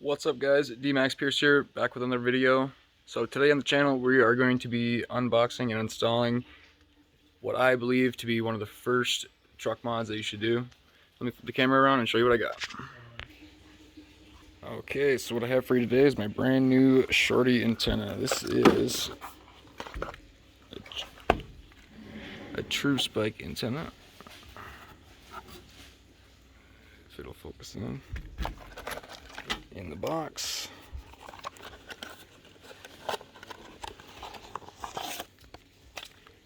What's up guys, DMax Pierce here, back with another video. So today on the channel we are going to be unboxing and installing what I believe to be one of the first truck mods that you should do. Let me flip the camera around and show you what I got. Okay, so what I have for you today is my brand new Shorty Antenna. This is a true spike antenna. If it'll focus in the box.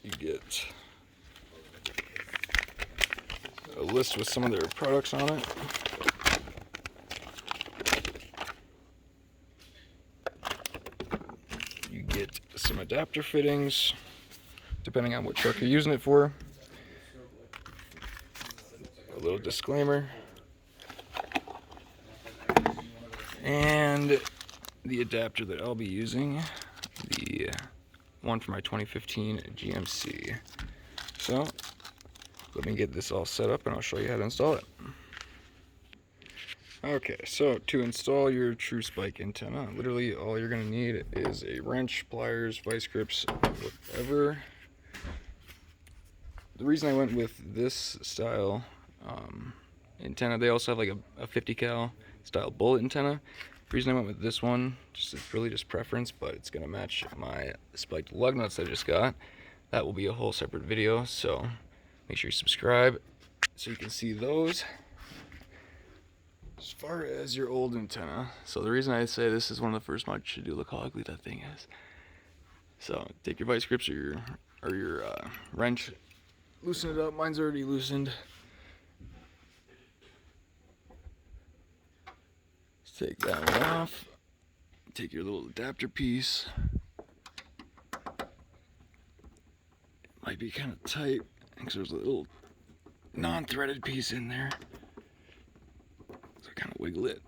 You get a list with some of their products on it. You get some adapter fittings, depending on what truck you're using it for. A little disclaimer. And the adapter that I'll be using, the one for my 2015 GMC. So, let me get this all set up and I'll show you how to install it. Okay, so to install your true spike antenna, literally all you're going to need is a wrench, pliers, vice grips, whatever. The reason I went with this style antenna, they also have like a 50 cal style bullet antenna. The reason I went with this one, it's really just preference, but it's going to match my spiked lug nuts I just got. That will be a whole separate video, so make sure you subscribe so you can see those. As far as your old antenna, so the reason I say this is one of the first mods you should do, look how ugly that thing is. So take your vice grips or your wrench, loosen it up. Mine's already loosened. Take that one off. Take your little adapter piece. It might be kind of tight because there's a little non-threaded piece in there. So kind of wiggle it.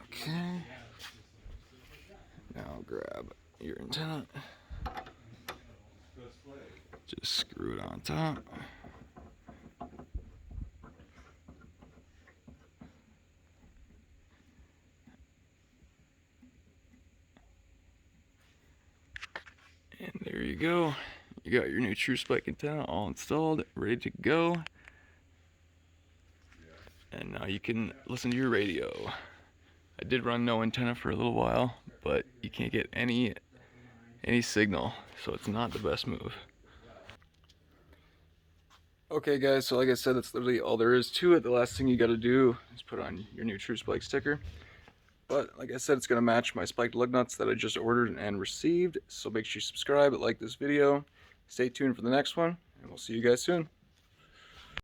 Okay. Now grab your antenna. Just screw it on top. And there you go. You got your new true spike antenna all installed, ready to go. And now you can listen to your radio. I did run no antenna for a little while, but you can't get any signal, so it's not the best move. Okay guys, so like I said, that's literally all there is to it. The last thing you gotta do is put on your new true spike sticker. But like I said, it's going to match my spiked lug nuts that I just ordered and received. So make sure you subscribe, like this video. Stay tuned for the next one, and we'll see you guys soon.